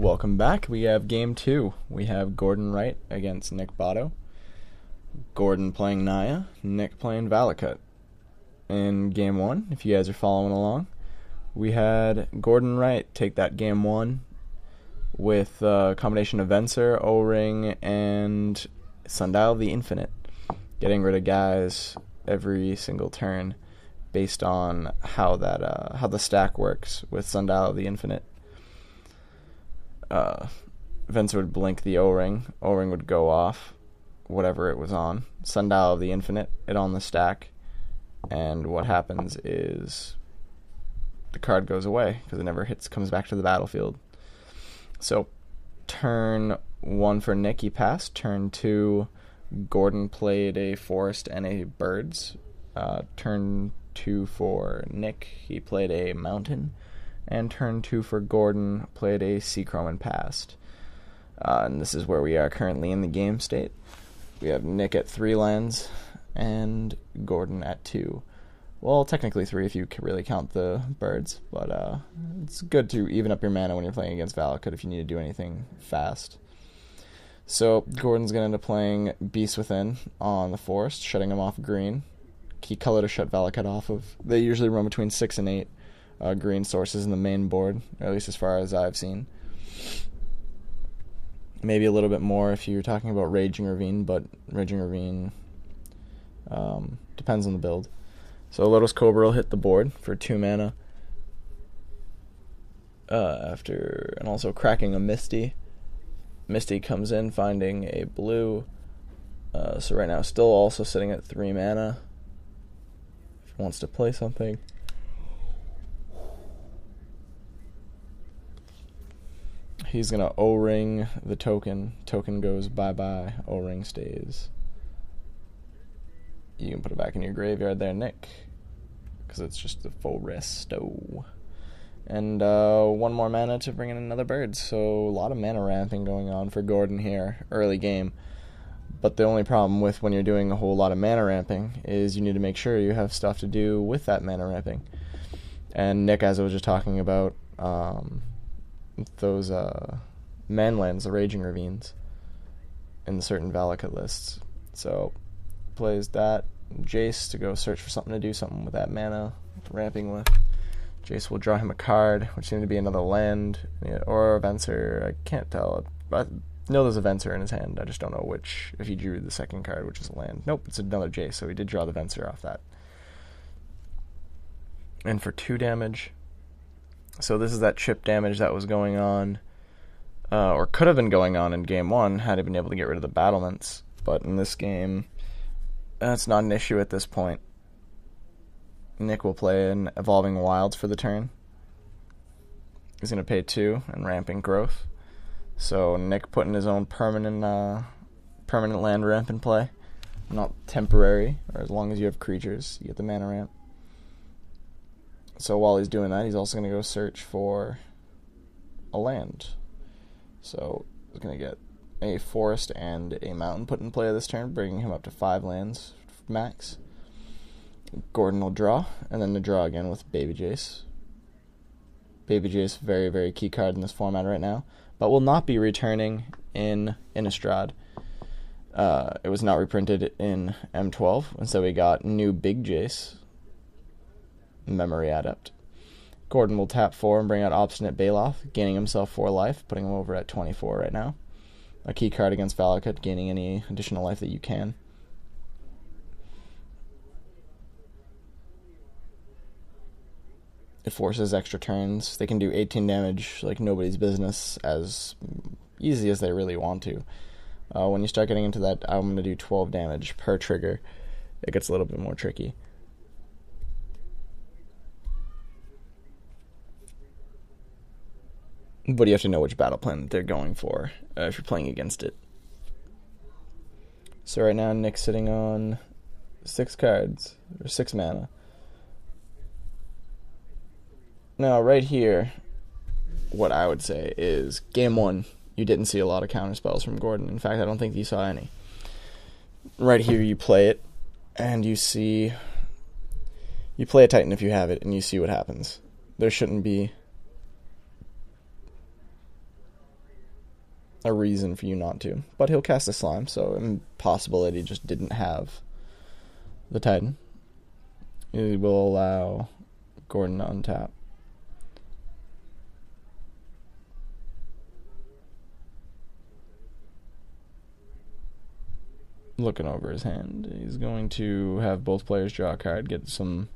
Welcome back. We have game 2. We have Gordon Wright against Nick Botto. Gordon playing Naya, Nick playing Valakut. In game 1, if you guys are following along, we had Gordon Wright take that game 1 with a combination of Venser, O-Ring, and Sundial of the Infinite, getting rid of guys every single turn based on how the stack works with Sundial of the Infinite. Venser would blink the O-Ring. O-Ring would go off, whatever it was on. Sundial of the Infinite, it on the stack. And what happens is the card goes away because it never comes back to the battlefield. So, turn 1 for Nick, he passed. Turn 2, Gordon played a Forest and a Birds. Turn 2 for Nick, he played a Mountain. And turn 2 for Gordon, played a Seachrome and passed. And this is where we are currently in the game state. We have Nick at 3 lands, and Gordon at 2. Well, technically 3 if you really count the Birds, but it's good to even up your mana when you're playing against Valakut if you need to do anything fast. So Gordon's going to end up playing Beast Within on the Forest, shutting him off green. Key color to shut Valakut off of. They usually run between 6 and 8. Green sources in the main board, at least as far as I've seen. Maybe a little bit more if you're talking about Raging Ravine, but Raging Ravine depends on the build. So Lotus Cobra will hit the board for 2 mana. And also cracking a Misty. Misty comes in, finding a blue. So right now, still also sitting at 3 mana. If he wants to play something. He's going to O-Ring the token. Token goes bye-bye. O-Ring stays. You can put it back in your graveyard there, Nick. Because it's just a full resto. And 1 more mana to bring in another bird. So a lot of mana ramping going on for Gordon here, early game. But the only problem with when you're doing a whole lot of mana ramping is you need to make sure you have stuff to do with that mana ramping. And Nick, as I was just talking about, those manlands, the Raging Ravines, in the certain Valakut lists. So, plays that Jace to go search for something to do something with that mana, ramping with. Jace will draw him a card, which seemed to be another land, or a Venser. I can't tell. I know there's a Venser in his hand. I just don't know which, if he drew the second card, which is a land. Nope, it's another Jace, so he did draw the Venser off that. And for 2 damage... So this is that chip damage that was going on, or could have been going on in game 1 had he been able to get rid of the battlements. But in this game, that's not an issue at this point. Nick will play an Evolving Wilds for the turn. He's going to pay 2 and ramping growth. So Nick putting his own permanent land ramp in play. Not temporary, or as long as you have creatures, you get the mana ramp. So while he's doing that, he's also going to go search for a land. So he's going to get a Forest and a Mountain put in play this turn, bringing him up to 5 lands max. Gordon will draw, and then to draw again with Baby Jace. Baby Jace, very, very key card in this format right now, but will not be returning in Innistrad. It was not reprinted in M12, and so we got new Big Jace. Memory Adept. Gordon will tap 4 and bring out Obstinate Baloth, gaining himself 4 life, putting him over at 24 right now. A key card against Valakut, gaining any additional life that you can. It forces extra turns. They can do 18 damage like nobody's business, as easy as they really want to. When you start getting into that, I'm going to do 12 damage per trigger. It gets a little bit more tricky. But you have to know which battle plan they're going for if you're playing against it. So right now, Nick's sitting on 6 cards, or 6 mana. Now, right here, what I would say is, game 1, you didn't see a lot of counter spells from Gordon. In fact, I don't think you saw any. Right here, you play it, and you see... You play a Titan if you have it, and you see what happens. There shouldn't be a reason for you not to. But he'll cast a slime, so impossible that he just didn't have the Titan. He will allow Gordon to untap. Looking over his hand, he's going to have both players draw a card, get some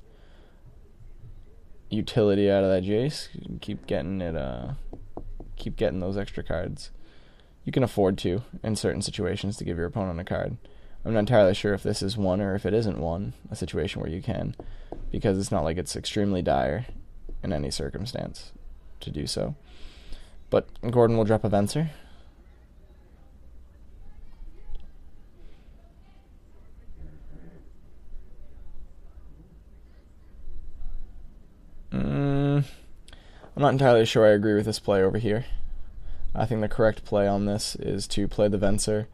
utility out of that Jace, keep getting those extra cards. You can afford to, in certain situations, to give your opponent a card. I'm not entirely sure if this is one or if it isn't one, a situation where you can, because it's not like it's extremely dire in any circumstance to do so. But Gordon will drop a Venser. I'm not entirely sure I agree with this play over here. I think the correct play on this is to play the Venser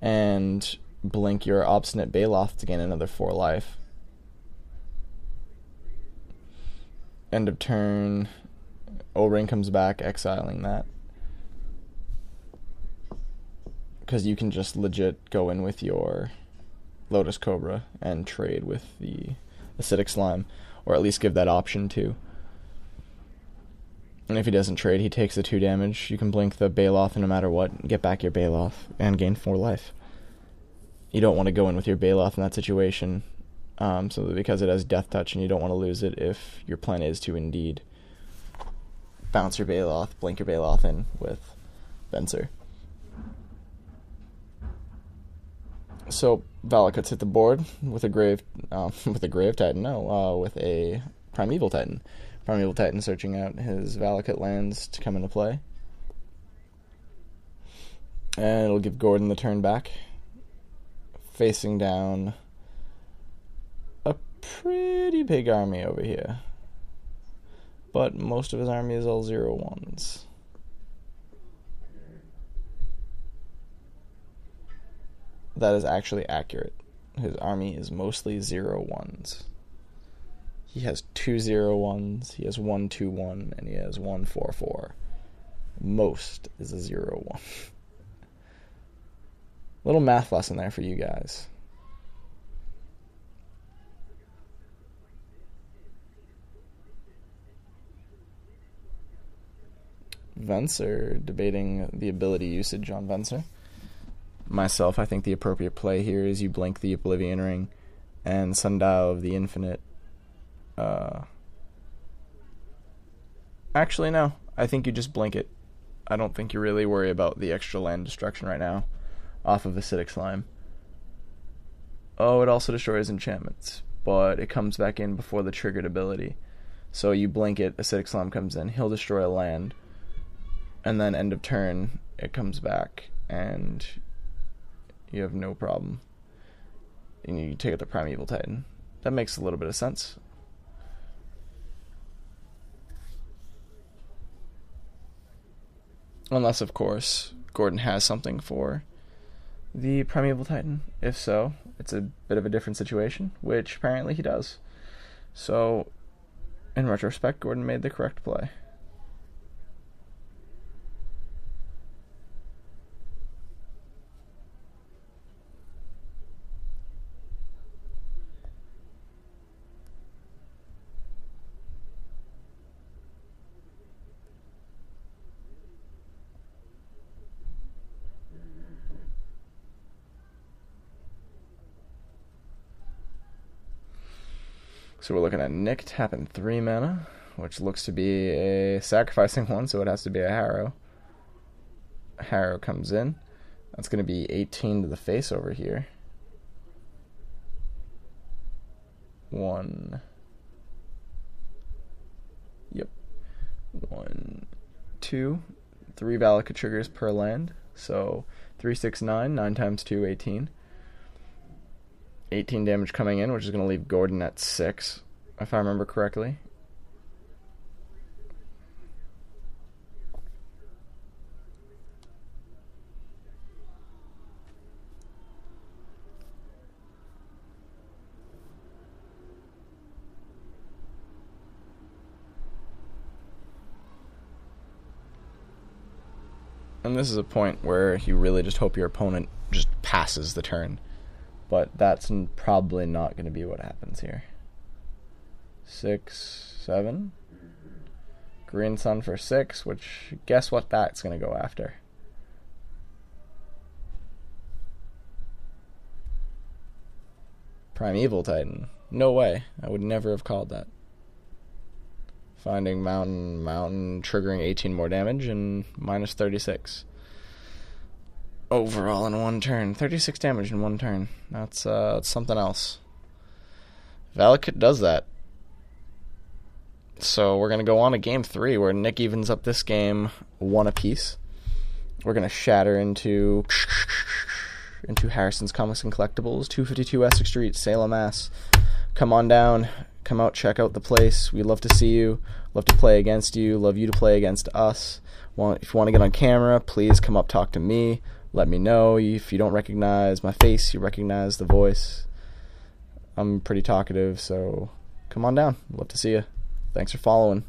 and blink your Obstinate Baloth to gain another 4 life. End of turn, O-Ring comes back, exiling that. Because you can just legit go in with your Lotus Cobra and trade with the Acidic Slime, or at least give that option to. And if he doesn't trade, he takes the 2 damage. You can blink the Baloth no matter what, get back your Baloth, and gain 4 life. You don't want to go in with your Baloth in that situation, because it has Death Touch, and you don't want to lose it if your plan is to indeed bounce your Baloth, blink your Baloth in with Venser. So Valakut's hit the board with a Grave Titan, with a Primeval Titan. Primeval Titan searching out his Valakut lands to come into play. And it'll give Gordon the turn back. Facing down a pretty big army over here. But most of his army is all 0/1s. That is actually accurate. His army is mostly 0/1s. He has 2 0/1s, he has 1 2/1, and he has 1 4/4. Most is a 0/1. Little math lesson there for you guys. Venser, debating the ability usage on Venser. Myself, I think the appropriate play here is you blink the Oblivion Ring and Sundial of the Infinite. Actually, no. I think you just blink it. I don't think you really worry about the extra land destruction right now off of Acidic Slime. Oh, it also destroys enchantments, but it comes back in before the triggered ability. So you blink it, Acidic Slime comes in, he'll destroy a land, and then end of turn, it comes back, and you have no problem. And you take out the Primeval Titan. That makes a little bit of sense. Unless, of course, Gordon has something for the Primeval Titan. If so, it's a bit of a different situation, which apparently he does. So, in retrospect, Gordon made the correct play. So we're looking at Nick tapping 3 mana, which looks to be a sacrificing one, so it has to be a Harrow. Harrow comes in. That's going to be 18 to the face over here. 1. Yep. 1, 2, 3 Valakut triggers per land. So 3, 6, 9. 9 times 2, 18. 18 damage coming in, which is going to leave Gordon at 6, if I remember correctly. And this is a point where you really just hope your opponent just passes the turn. But that's probably not going to be what happens here. 6, 7. Green sun for 6, which guess what that's going to go after. Primeval Titan. No way. I would never have called that. Finding mountain, triggering 18 more damage, and minus 36. Overall in one turn. 36 damage in one turn. That's something else. Valakut does that. So we're going to go on to game 3, where Nick evens up this game 1 apiece. We're going to shatter into Harrison's Comics and Collectibles, 252 Essex Street, Salem, Mass. Come on down. Come out, check out the place. We'd love to see you. Love to play against you. Love you to play against us. If you want to get on camera, please come up, talk to me. Let me know. If you don't recognize my face, you recognize the voice. I'm pretty talkative, so come on down. Love to see you. Thanks for following.